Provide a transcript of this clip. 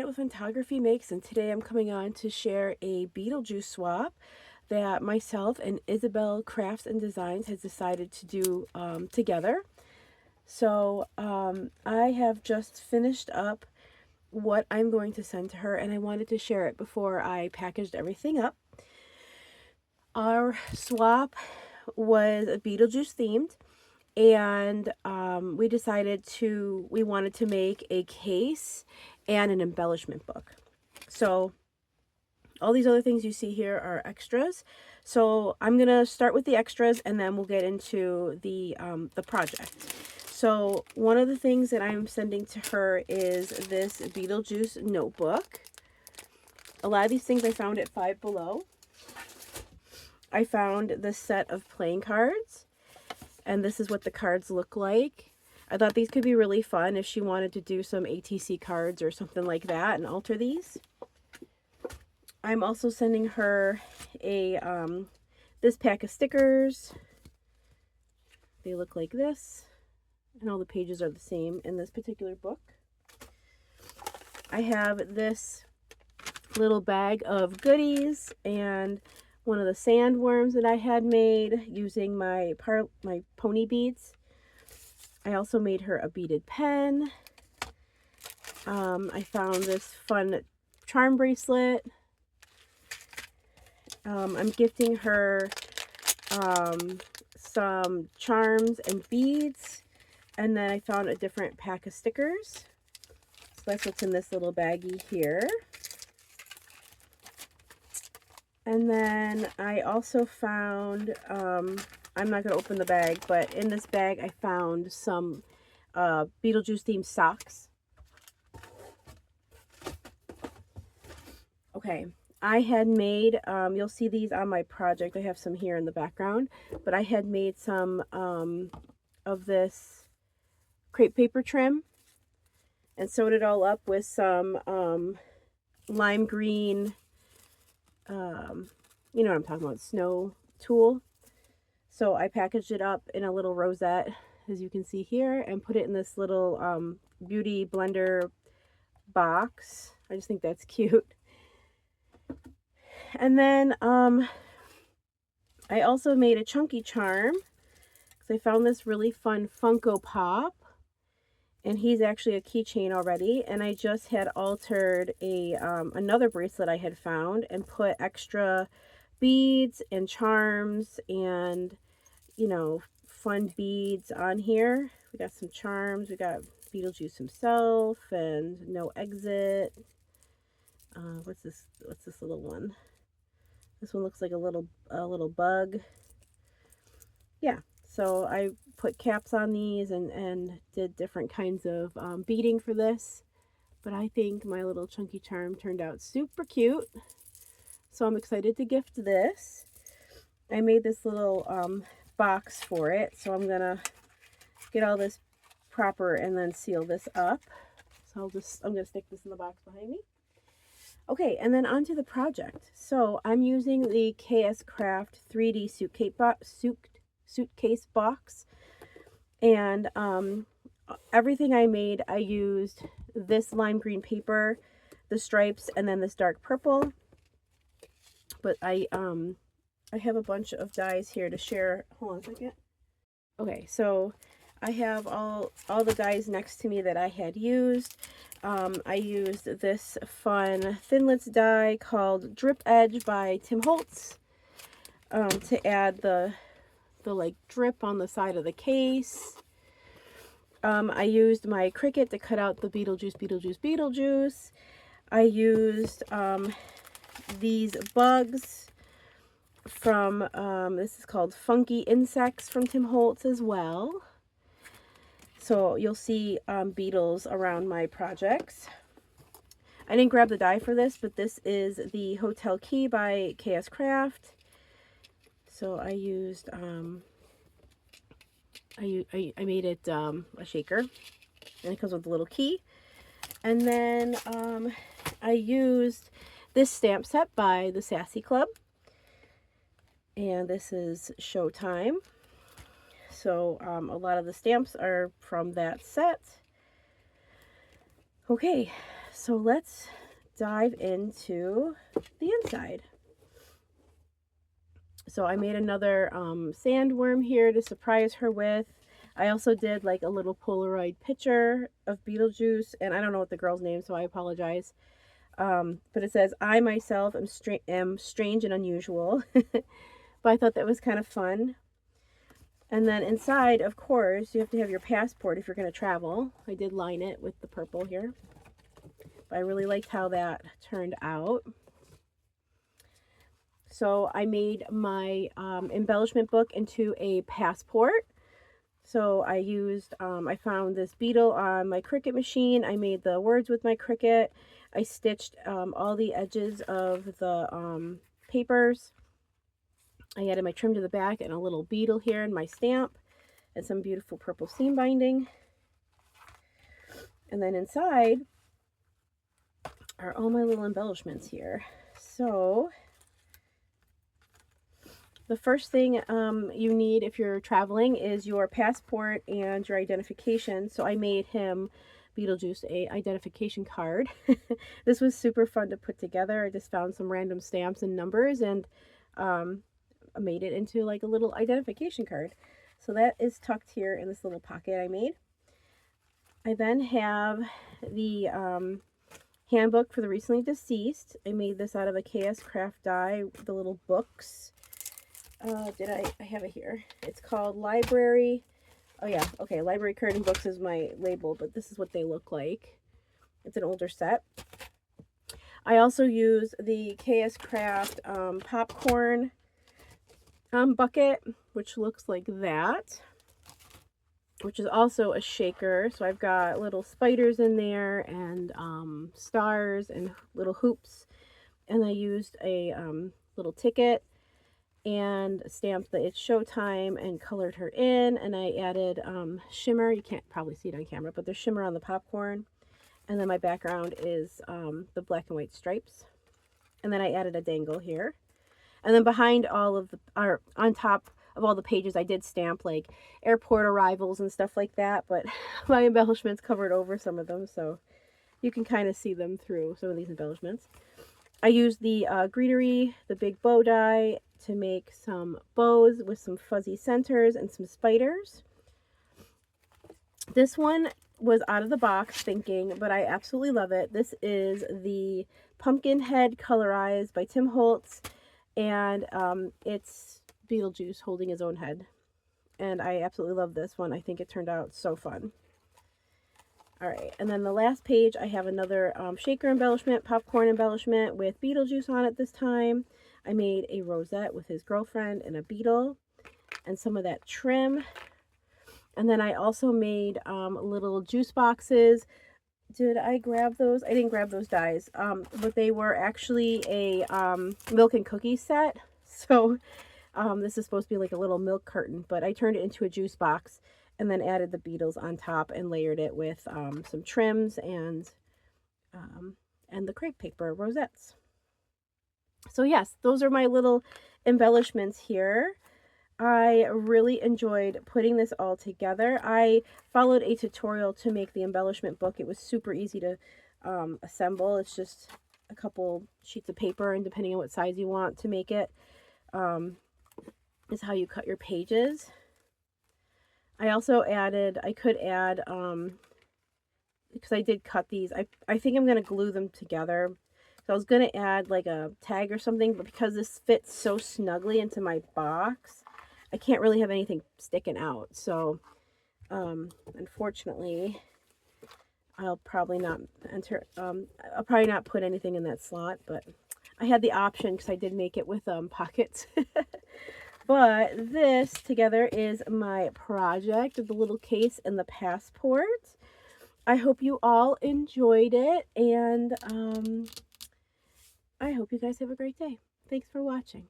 What Photography Makes, and today I'm coming on to share a Beetlejuice swap that myself and Isabel Crafts and Designs has decided to do together. So I have just finished up what I'm going to send to her, and I wanted to share it before I packaged everything up. Our swap was a Beetlejuice themed, and we wanted to make a case and an embellishment book. So all these other things you see here are extras. So I'm going to start with the extras, and then we'll get into the project. So one of the things that I'm sending to her is this Beetlejuice notebook. A lot of these things I found at Five Below. I found this set of playing cards, and this is what the cards look like. I thought these could be really fun if she wanted to do some ATC cards or something like that and alter these. I'm also sending her a this pack of stickers. They look like this, and all the pages are the same in this particular book. I have this little bag of goodies and one of the sandworms that I had made using my pony beads. I also made her a beaded pen. I found this fun charm bracelet. I'm gifting her some charms and beads, and then I found a different pack of stickers. So that's what's in this little baggie here. And then I also found, I'm not going to open the bag, but in this bag I found some Beetlejuice themed socks. Okay, I had made, you'll see these on my project. I have some here in the background, but I had made some of this crepe paper trim and sewed it all up with some lime green, you know what I'm talking about, snow tulle. So I packaged it up in a little rosette, as you can see here, and put it in this little beauty blender box. I just think that's cute. And then I also made a chunky charm because I found this really fun Funko Pop, and he's actually a keychain already. And I just had altered a another bracelet I had found and put extra beads and charms and, you know, fun beads on here. We got some charms. We got Beetlejuice himself and no exit. What's this little one? This one looks like a little bug. Yeah, so I put caps on these and did different kinds of beading for this. But I think my little chunky charm turned out super cute. So I'm excited to gift this. I made this little box for it. So I'm going to get all this proper and then seal this up. So I'm going to stick this in the box behind me. Okay, and then onto the project. So I'm using the KS Craft 3D suitcase box, and everything I made, I used this lime green paper, the stripes, and then this dark purple. But I have a bunch of dies here to share. Hold on a second. Okay, so I have all the dies next to me that I had used. I used this fun Thinlits die called Drip Edge by Tim Holtz to add the like drip on the side of the case. I used my Cricut to cut out the Beetlejuice. I used these bugs from, this is called Funky Insects from Tim Holtz as well. So you'll see beetles around my projects. I didn't grab the die for this, but this is the Hotel Key by KS Craft. So I used, I made it a shaker, and it comes with a little key. And then I used this stamp set by the Sassy Club. And this is Showtime. So a lot of the stamps are from that set. Okay, So let's dive into the inside. So I made another sandworm here to surprise her with. I also did like a little Polaroid picture of Beetlejuice, and I don't know what the girl's name, so I apologize. But it says, I myself am strange and unusual. But I thought that was kind of fun. And then inside, of course, you have to have your passport if you're going to travel. I did line it with the purple here. But I really liked how that turned out. So I made my embellishment book into a passport. So I used, I found this beetle on my Cricut machine. I made the words with my Cricut. I stitched all the edges of the papers. I added my trim to the back and a little beetle here and my stamp and some beautiful purple seam binding. And then inside are all my little embellishments here. So the first thing you need if you're traveling is your passport and your identification. So I made him, Beetlejuice, a identification card. This was super fun to put together. I just found some random stamps and numbers and made it into like a little identification card. So that is tucked here in this little pocket I made. I then have the handbook for the recently deceased. I made this out of a KS craft die, the little books. I have it here. It's called Library. Oh yeah, okay, Library Card and Books is my label, but this is what they look like. It's an older set. I also use the KS Craft popcorn bucket, which looks like that, which is also a shaker. So I've got little spiders in there and stars and little hoops. And I used a little ticket and stamped the "It's Showtime" and colored her in, and I added shimmer. You can't probably see it on camera, but there's shimmer on the popcorn. And then my background is the black and white stripes. And then I added a dangle here. And then behind all of the, or on top of all the pages, I did stamp like airport arrivals and stuff like that, but my embellishments covered over some of them, so you can kind of see them through some of these embellishments. I used the Greetrey, the big bow die, to make some bows with some fuzzy centers and some spiders. This one was out of the box thinking, but I absolutely love it. This is the Pumpkin Head Colorized by Tim Holtz, and it's Beetlejuice holding his own head. And I absolutely love this one. I think it turned out so fun. Alright, and then the last page, I have another shaker embellishment, popcorn embellishment with Beetlejuice on it this time. I made a rosette with his girlfriend and a beetle and some of that trim. And then I also made little juice boxes. Did I grab those? I didn't grab those dies, but they were actually a milk and cookie set. So this is supposed to be like a little milk carton, but I turned it into a juice box and then added the beetles on top and layered it with some trims and the crepe paper rosettes. So yes, those are my little embellishments here. I really enjoyed putting this all together. I followed a tutorial to make the embellishment book. It was super easy to assemble. It's just a couple sheets of paper, and depending on what size you want to make it, is how you cut your pages. I also added, I could add, because I did cut these, I think I'm going to glue them together. So I was going to add like a tag or something, but because this fits so snugly into my box, I can't really have anything sticking out. So, unfortunately, I'll probably not I'll probably not put anything in that slot, but I had the option because I did make it with pockets. But this together is my project of the little case and the passport. I hope you all enjoyed it, and I hope you guys have a great day. Thanks for watching.